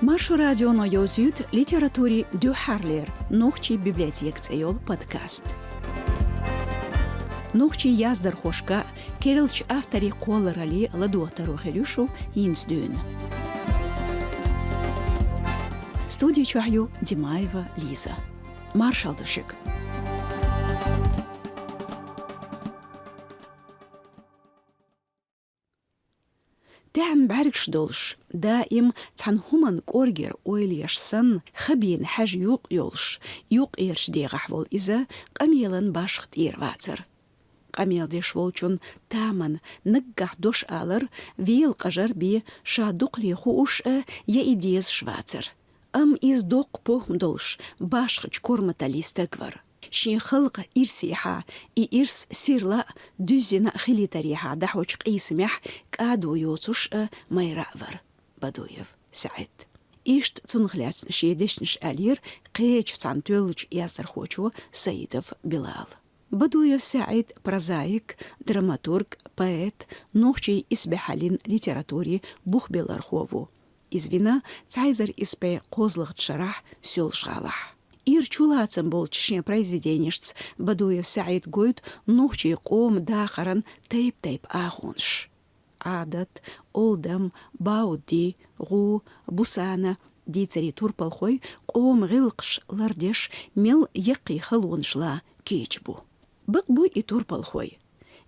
Маршу радионо ёзют литератури дюхарлер, нухчи библиотек цеёл подкаст. Нухчи яздар хошка, керилч автори колорали ладуатару хелюшу инсдюн. Студию чухаю Димаева Лиза. Маршал душик. دعم بعرقش دولش دائم تنهمن كورجر اويليش سن خبين حاج يوق يولش يوق إيرش دي غحول إذا قميلن باشخت إير واتر قميل دي شولچون تامن نقح دوش آلر ويل قجر بي شادوق لي خوش يا إديز شواتر إز دوق بوهم دولش باشخت كورمتاليس تقور شين خلق إرسيحا إرس سيرلا دوزينا خلي تريحا دحوش قيسمح كادو يوتوش ما يرأفر بدويف سعيد إشت تنغلات شيدشنش ألير قيج تانتولج ياسر خوشو سيدف بلال بدويف سعيد برازايك دراماتورغ поэт نوخشي إسبحالين ليتراتوري بوخ بلارخوفو إزوينا تايزر إسبي قوزلغت شرح سيول شغالح إير чулацем бол чишне произведениешц Бадуев Саид гойд нухчи қом дахаран тейп ахунш. Адат, олдам, бауди, гу, бусана, дицари турпалхой қом ғилқш лардеш мел яқи халуншла кечбу. Бақбу и турпалхой.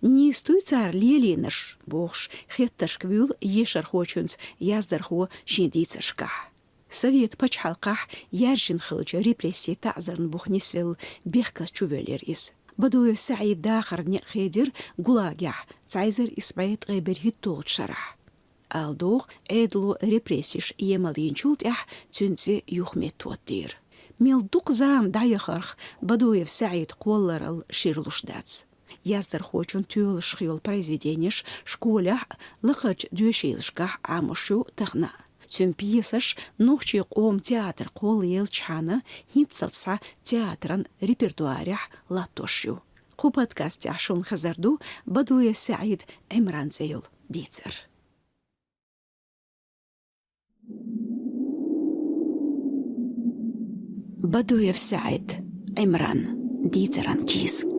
Не стой цар лелинаш, бохш, хетташквюл ешархочунц яздархо шиндицашках. Совет пачхалқах яржин хылча репрессии ta'zarn бухнисвел бехкас чувелерис. Бадуев Саид дахар не хедер гулагях цайзер испайт гайбер хиттол шарах. Алдох эдлу репрессиш емалин чултях цюнце юхмет туаттир. Мел дук зам даяхарх Бадуев Саид қолларал ширлушдац. Яздар хочун тюл шхил произведенеш школях лахач дюшилшках амушу тахна. Цюн пьесаш нухчи қом театр қол ел чана хитсалса театран репертуарях латошу. Ку подкасте ашун хазарду Бадуев Саид Имран зейл дицер. Бадуев Саид Имран дицеран киск.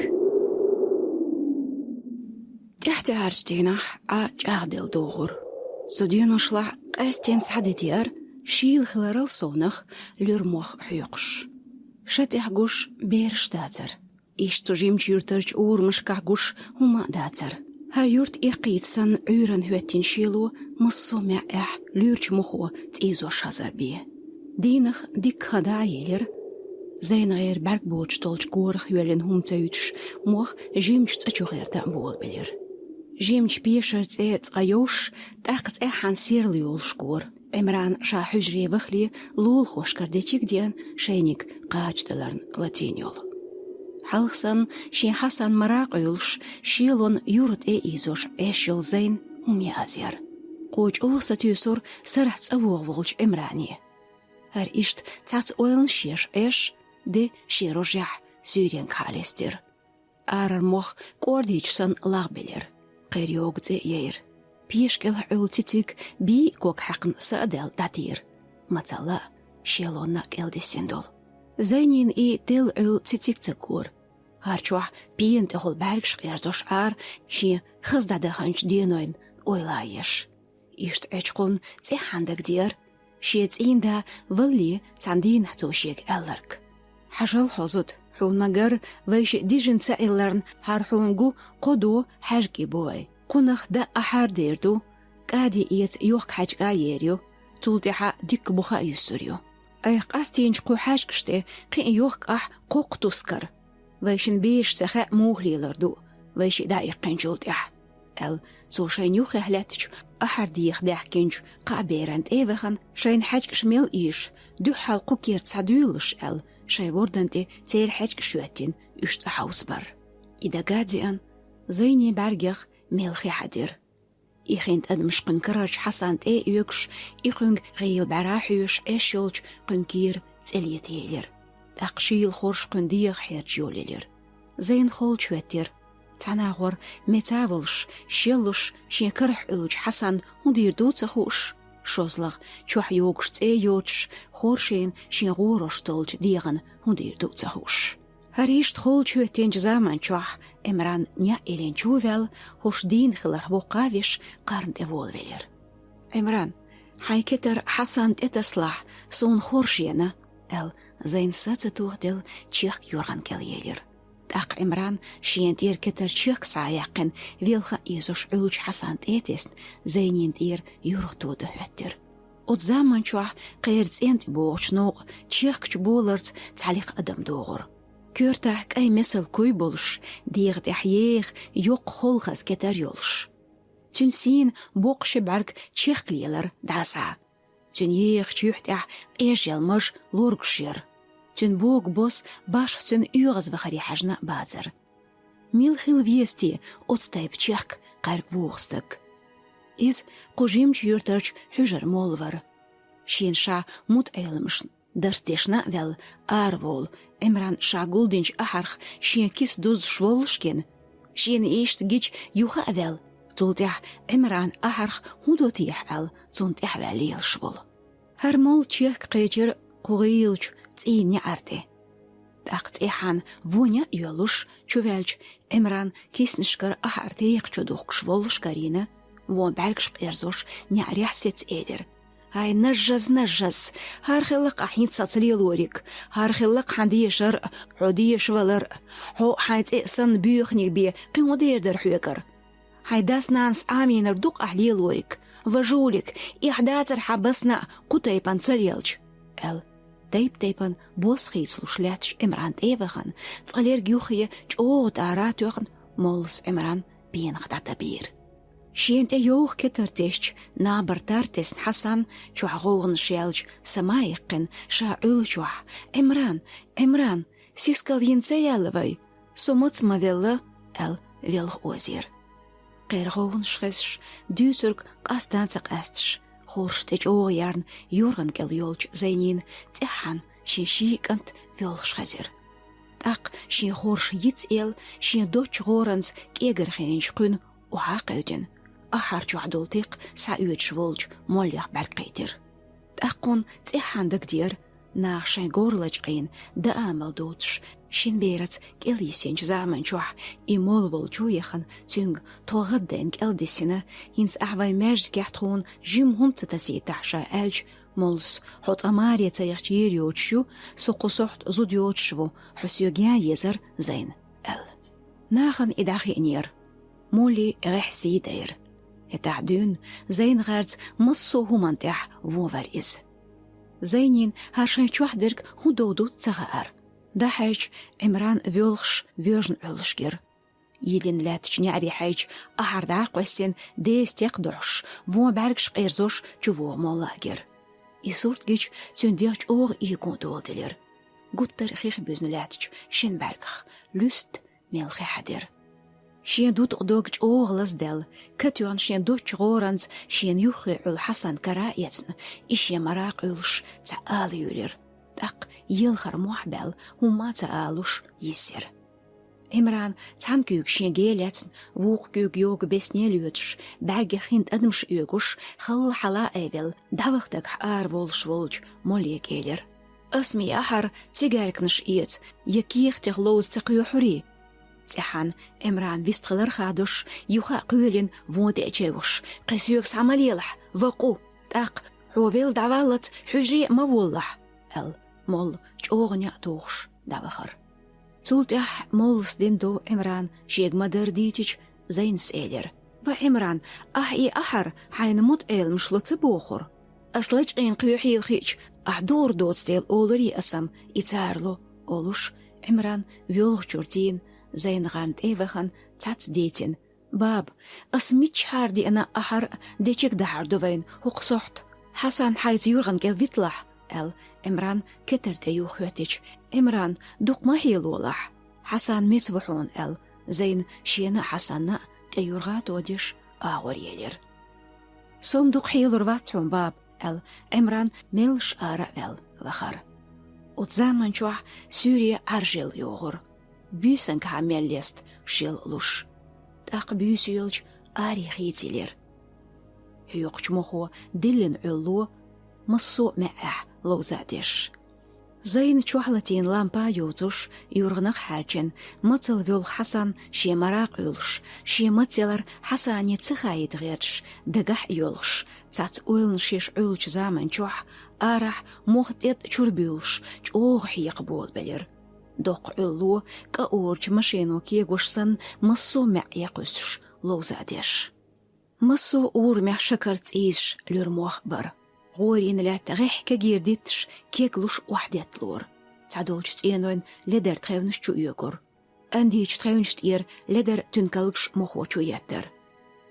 Тяхте харштигнах чахдел догур. Судьян ушла قاستين سعدتيار شيل خلال صونخ لرموخ حيقش شاتح قوش بيرش داتر إيش تجيم جيرترج أور مشكع قوش هما داتر ها يورت إيقيت سن عيران هوتين شيلو مصو معيح ليرج مخو تيزو شازر بيه دينخ ديك هدا يلير زين غير برق بوش طولج قورخ يولين هم تايوتش موخ جيمش تأجو غير تأمبول بلير جيمش بيشرت قيوش تاقت حنسير ليول شكور عمران شا حجري بخلي لول خوش كرديتيك ديان شينيك قاج دلرن لاتينيول حلخسن شي حسن مراق يولش شيلون يورت إيزوش إيشيل زين هم يازير قوج أوسا تيسور سرحت أوغولج عمراني هر إشت تات أويلن شيش إيش دي شي رجح سيرين كاليستير آرر موخ كورديج سن لاغبلير قيريوغ زيير بيشكل عولتيتيك بي كوك حقن سادل داتير متلا شيلونك الدسندول زينين اي دل عولتيتيك تكور هارچوح بيين تهول باركش غيرزوش شي خزداده هنش دينوين اويلايش إشت عجقون تيحاندك دير شي تيندا ولي تاندين توشيك ألرك حجل حوزد حون مگر ويش ديجن تايلرن هارحونگو قدو حاجكي بوي قنخ دا أحار ديردو قادي إيت يوخ حاج آيريو تولتحا ديك بوخا يسوريو أيق أستينج قو حاجكشتي قي يوخ أح قوق تسكر ويشن بيش تخا موهلي لردو ويش دا يقين جولتح توشين يوخ هلاتج أحر ديخ داح كنج قابيرند إيوخن شين حاجك شميل إيش دو حلقو كير تسعدولش شاي وردنتي تير حاجك شواتين يشت حوصبر إذا قاديان زيني بارجيخ ميلخي حدير إخينت أدمش قنكرج حسانت يوكش إخنج غيل براحيوش إيشيولج قنكير تليتيلير أقشيل خورش قنديخ حيرجيوليلير زين خول شواتير تناغور متاولش شيلوش شيكرح إلوج حسن مدير دوتسخوش Шозлах чух йогш цэ йоч хоршин шин горош толж диаган хундир дуцахуш. Харишт холч хөтенж заман чух Эмран ня элен чувел хош дин хилар вокавиш карн эволвелер. Эмран хайкетер Хасан этаслах сон хоршена эл зайн сацатухдел чих юрган келелер. Так Эмран шиентир кетер чих саяқын вилха изош үлч Хасан этест зайнинтир юртуды хөттер. От заман чух қайрцент боочног чихч боларц цалих адам доғыр. Көртәк әй месел көй болыш, дейгд әхеег йоқ холғаз кетер йолыш. Түн син боқшы бәрг чеқлиелер даса. Түн ег чүхтәх әжелмыш лоргшер. Түн бог бос баш түн үйғыз вахари хажна базар. Мил хил вести отстайп чеқ қарг вуғстык. Из қожимч юртарч хүжір молвар. Шинша мут әйлімішн. Дарстешна вел арвол Эмран шагулдинч ахарх шин кис дуз шволшкен. Шин ишт гич юха вел. Тултях Эмран ахарх худотих ал цунтях вел швол. Хармол чех қечер қуғилч цини арте. Так цехан воня юлуш чувелч Эмран киснишкар ахартех чудух шволшкарина. Вон бәргш эрзош нярях сец эдер. Ай нажаз, хархилак ахин цацлил орик, хархилак хандишер, худиш валер, хо хайц эсан бюхник би, қимодердер хюекер. Хайдас нанс аминер дук ахлил орик, важулик, ихдатер хабасна кутайпан цалелч. Эл, тайп-тайпан бос хейслуш лятш Эмран эвахан, цалер гюхие чоот арат юхан, молс Эмран бин хдата бир. Шиенте йоох кетертеш на бартартес Хасан чуагоон шелж самайқын ша үлчуа. Эмран, сискал янцеялывай, сумыцма велла эл велх озер. Қайрғоон шхесш, дюсург қастанцақ әстш, хорштеч оғярн юрган кел йолч зайнин техан шишикант велх шхазер. Так шин хорш yiц ел, шин доч горанц кегерхенш күн уха қауден. Ахар чуадултик саүйт шволч молях бәрқейтер. Аққон цехандық дер, нақшай горлачқин да амал дотш, шин берац келисенч заман чуах и мол волчуехан цюнг тоғадден келдесіні, инц ахвай мәрж гяхтхун жим хумцатаси тахша әлч, молс хот амария цаяхч ерьочшу, соқусохт зудьочшву, хусюгя езар зайн әл. Нахан идахи нер, моли рехси дайр. Этахдун зайн гарц массо хумантях вовар из. Зайнин харшай чуахдерг худоудут цагаар. Дахайч Эмран вёлхш вёжн ölшгер. Елин лятч няри хайч ахарда қойсен дестек дошш, во бәргш қайрзош чуво молагер. Исурт гич цюндерч оғ игун дуолделер. Гуттар хих бюзн лятч шин бәргх, люст мелхи хадер. Шин дут одогч оғлас дел, катюан шин доч горанц шин юхи ул Хасан кара яцн, иши марақ үлш цаал юлер. Так елхар мухбел хума цаалуш есер. Эмран цан күйг шин гел яцн, вуq күйг йог бесне лютш, бәгі хинд адымш үйгуш, хыл хала эвел, давықтак ар волш волч моле келер. Асми ахар цигаркнш иет, якиехтех лоуз цақю хури. Цехан Эмран вистхалар хадуш, юха қуелин воде чевуш, қисюкс амалилах, вақу, так, хувел давалат хужри мавуллах. Эл, мол, чоғыня тоғш, давахар. Цултях молс дендо Эмран шегмадар дитич зайнс элер. Ва Эмран, ах и ахар, хайн мут элм шлоцы бохур. Аслач айн қюхил хич, ахдор доцтел олари асам, ицарло, олуш, Эмран вёлх чуртин, زين غانت إيفخان تاتس ديتين باب أسميتش هاردي أنا أحر ديتشك دهار دوين هوق صحت حسن حيث يورغن كيل بيطلح ال إمران كتر تيوخ يوتيش إمران دوق ما هي الولح حسن ميسوحون ال زين شينا حسن تيورغات وديش آور يلير سوم دوق حيلور واتهم باب ال إمران ميلش آرا ال وخر وتزامن شوح سوريا عرجل يوغر Büsen kamellest şil luş. Tak büsüylç ari hitiler. حيوقش مخو دلن علو مصو معه لوزادش زين شوحلتين لامبا يوتوش يورغنق حاجن مطل فيول حسن شي مراق يولش شي مطلر حسن يتخايد غيرش دقح يولش تات اويلن شيش علش زامن شوح آرح موختيت چوربيولش چوغ يقبول بلير دوق علو كأورج مشينو كيغوشسن مصو مع يقوسش لوزادش مصو اور مع شكرت إيش لرموخ بر غورين لا تغيح كجيرديتش كيكلوش وحدت لور تعدولش تينوين لدر تخيونش جو يوكر انديش تخيونش تير لدر تنكالكش مخو جو يتر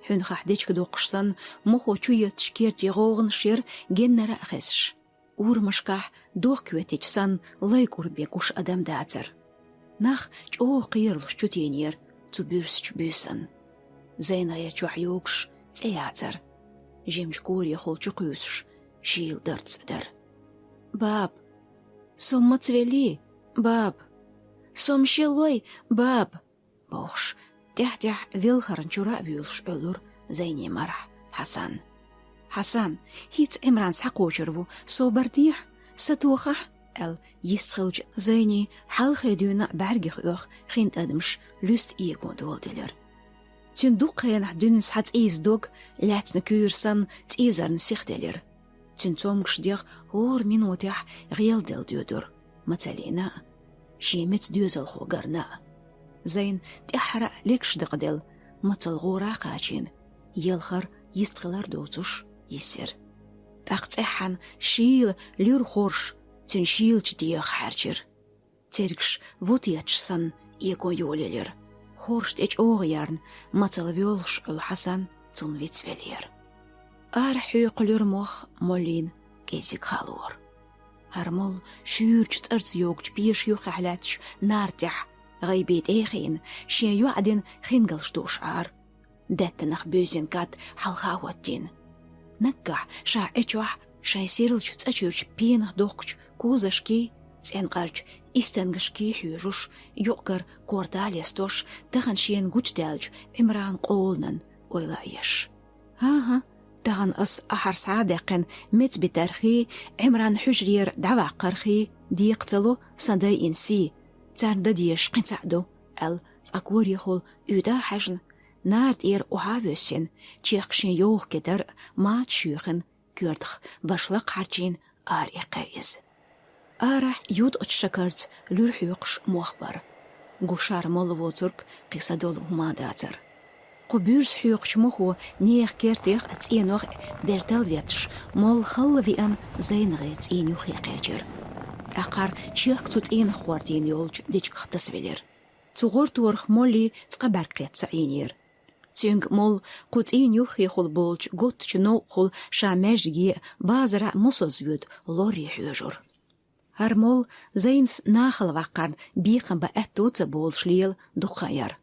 حن خحديش كدوقشسن مخو جو يتش كيرتي غوغن شير جنر أخسش اور مشكح دوق كويتيشسن لايكور بيكوش أدم داتر نخ جو قيرلش جو تينير تو بيرس بيسن زين غير جو حيوكش تياتر جيمش كوري خول جو قيوسش شيل درت صدر باب سوم متولي باب سوم شيلوي باب بوخش تح ويلخرن جرا ويلش أولور زيني مرح حسن هيت عمران سحقوشرو سو برديح ستوخح ال يسخلج زيني حال خيدونا برگخ اوخ خين ادمش لست ايگون دولدلر تندوق ينح دونس حت ايز دوغ لاتن كورسن تيزرن سيختلر تنتومكش ديغ هور منوتح غيال دل ديودر متالينا شيمت ديوزل خوغرنا زين تحرق لكش دقدل متل غورا قاچين يلخر يستغلر دوتوش يسر تقتحن شيل لير خورش تنشيلش ديغ حرجر تركش وطيتشسن يكون يوليلر خورش تيج اوغيارن متل ويولش الحسن تون ويتفلير أرحيق لرموخ مولين كيسيك خالور هرمول شيرج ترز يوغج بيش يوخحلاتش نارتح غيبيت ايخين شين يوعدن خينغلش دوشعار داتنخ بيزين كات حالخاوتين نقع شا اتشوح شاي سيرلش تأجرج بينه دوخج كوزشكي تنقرج استنغشكي حيوش يوكر كورداليستوش تغن شين غوش دالج عمران قولنن ويلايش ها تغن أس أحر صادقن مت بترخي عمران حجرير دعوة قرخي ديقتلو صداي إنسي تارد ديش قنتعدو تأكور يخول يودا حجن نارد إير أحاوسين تيقشين يوغ كدر ما تشيخن كيردخ باشلق حرجين آري قريز آرح يود أتشكرت لور يقش مخبر قشار مولو ترك قصة دول هما داتر قبيرس حيوقش مخو نيخ كيرتيخ اتينوخ بيرتال فيتش مول خل فيان زين غير تينيو خيقاجر أقار تشيخ تين خوارتين يولج ديشك ختصفيلر تغور تورخ مولي تقبر قيت سعينير تينغ مول قوتينيو خيخول بولج قوت شنو خول شامجي بازرع مصوزيود لوري حيوجر هرمول زينس ناخل وقرن بيقن بأتو تبولش ليل دقاير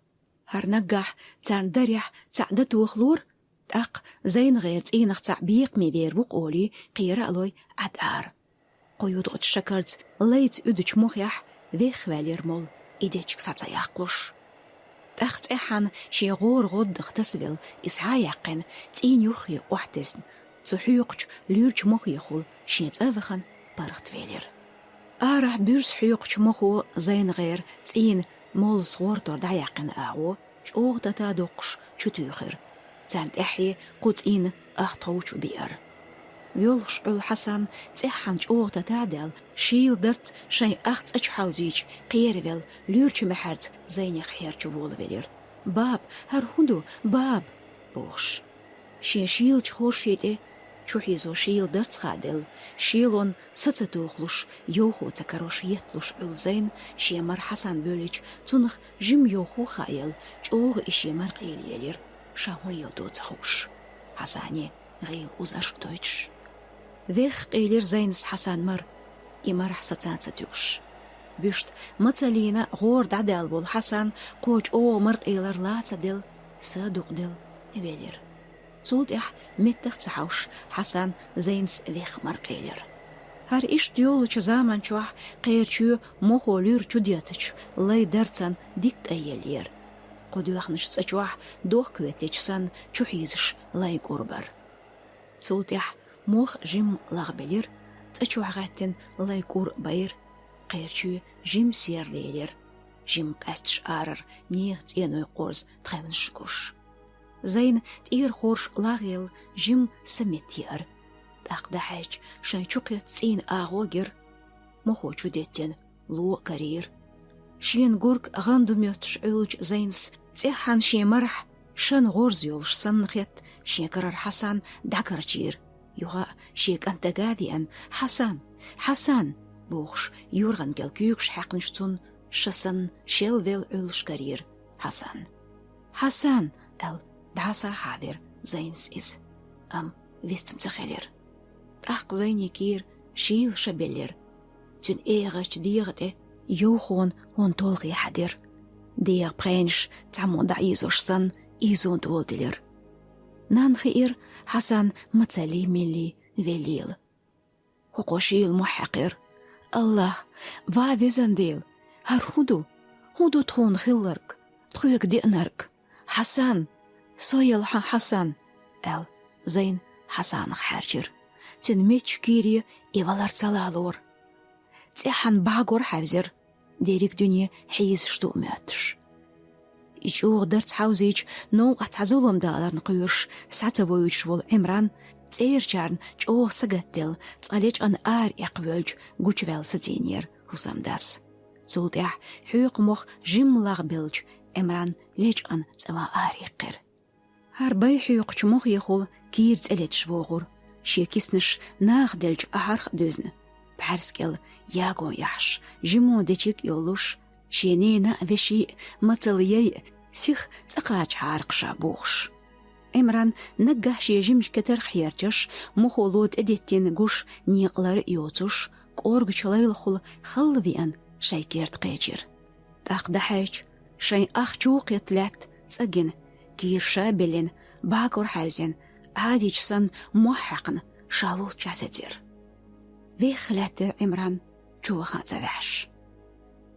هرنقح تاندريح تعدتو خلور تاق زين غير تينخ تعبيق ميبير وقولي قيرا لوي عدار قيود غد شكرت ليت ادج مخيح ويخ واليرمول إديتشك ساتسايقلوش تاخت احن شي غور غد اختسبل إسعايقن تين يوخي وحتسن تحيقج ليرج مخيخول شيت أفخن بارخت فيلير آرح بيرس حيقج مخو زين غير تين مول صغور دور دعيقن أعو شوغ تتادوقش شتوخر تاند احي قوتين اختوش بير يولش الحسن تحن شوغ تتعدل شيل درت شي اخت اجحوزيج قيرفل ليرش محرت زيني خير جوول بيلير باب هر هندو باب بوخش شيل جخور شيده شوحيزو شيل درت خادل شيلون ستتوخلوش يوخو تكروش يتلوش الزين شيمر حسن بوليج تنخ جم يوخو خايل جوغ إشيمر قيل يلير شامل يلدو تخوش حساني غيل وزرش دويتش ويخ قيلير زينس حسن مر إمر حساتان ستوش ويشت متالينا غور دعدال بول حسن قوج مر قيلر لا تدل صادق دل يبيلير صولت اح متخ تحوش حسن زينس ويخ مرقيلر هر إيش ديولش زامن شوح قيرشو مخو لير چودياتش لاي درتن ديك أيلير قدو يخنش تشوح دوخ كويتيشسن چوحيزش لاي قربر цултях мох жим лагбелер цачуагаттен лайкур байр қайрчу жим серлелер жим қастш арар не ценой қорз тхавншкуш зайн тир хорш лагел жим саметир тақдахач шайчук цин агогер мохочу деттен лу карир шин гурк гандумётш ölж зайнс цехан шемарх шан горз ёлш саннхет шекарар хасан дакарчир юга шек антагавиан хасан бухш юрган гелкюкш хакнштун шасан шелвел ölш карир хасан эл даса хабер зайнс из вистм цахелер ақ зайникир шил шабелер тюн эгач диягте юхон он толги хадер диаг пренш тамон да изошсан изон толдилер нанхир хасан мацали мили велил хокошил мухақир الله وابزنديل هودو تخون خلرك تخويك دينرك حسن سويل حسن ال زين حسن خارجر تنميتش كيري إيوالار تسالالور تيحن باغور حفزر ديريك دنيا حيز شتو ماتش إيشو غدرت حوزيج نو أتعزولم دالر نقيرش ساتوويش والعمران تيرجارن جوه سجتل تقليج أن إقبلج جوجوال سدينير هسامداس زولدح حيق مخ جملاغ بلج عمران ليج أن توا يقر هربي حيق جمخ يخول كير تقليج شوغور شيكيسنش ناغدلج أحرق دوزن بحرسكل ياغو يحش جمو ديجيك يولوش شينينا وشي مطليي سيخ تقاج حارق شابوخش عمران نجح شي جمش كتر خيارتش مخولود اديتين جوش نيقلر يوتوش كورج شليل خل خلويان شايكيرت قيجر تاقدحيج شاي اخجوق يطلعت تسجن كير شابلين باكور حاوزين عاديج سن موحقن شاول جاسدير في خلات عمران جوخا تبعش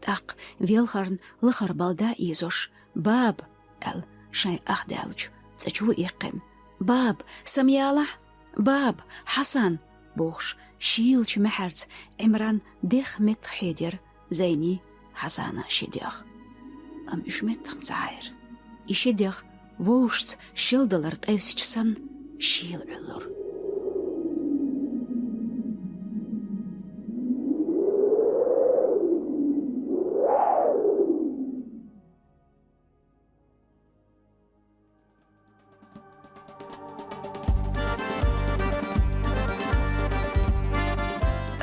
تاق فيلخرن لخر بالدا إيزوش باب ال شاي أخدالج تجو إيقم باب سميالة باب حسن بوخش شيلش محرت عمران ديخ مت خيدر زيني حسانة شديخ إشمت خمسعير إشديخ ووشت شيلدلر قيفسيج سن شيل علور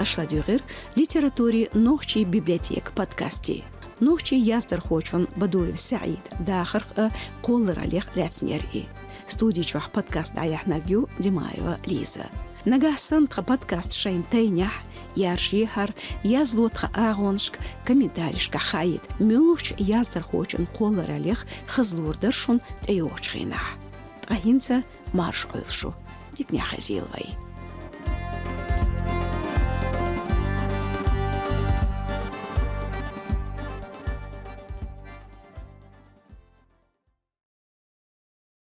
أشلاديغير ليتراتوري نوخشي بيبليوتيك بودكاستي نوخشي ياستر خوشون بدوي سعيد داخر قول راليخ لاتسنيري ستودي شوح بودكاست دايح ناجيو ديمايو ليزا نجاح سنت بودكاست شين تينيح يارشيهر يازلوت آغونشك كومنتاريشك خايد ميلوش ياستر خوشون قول راليخ خزلور درشون تيوش خينح أهينسا مارش أولشو ديك نيا خزيل وي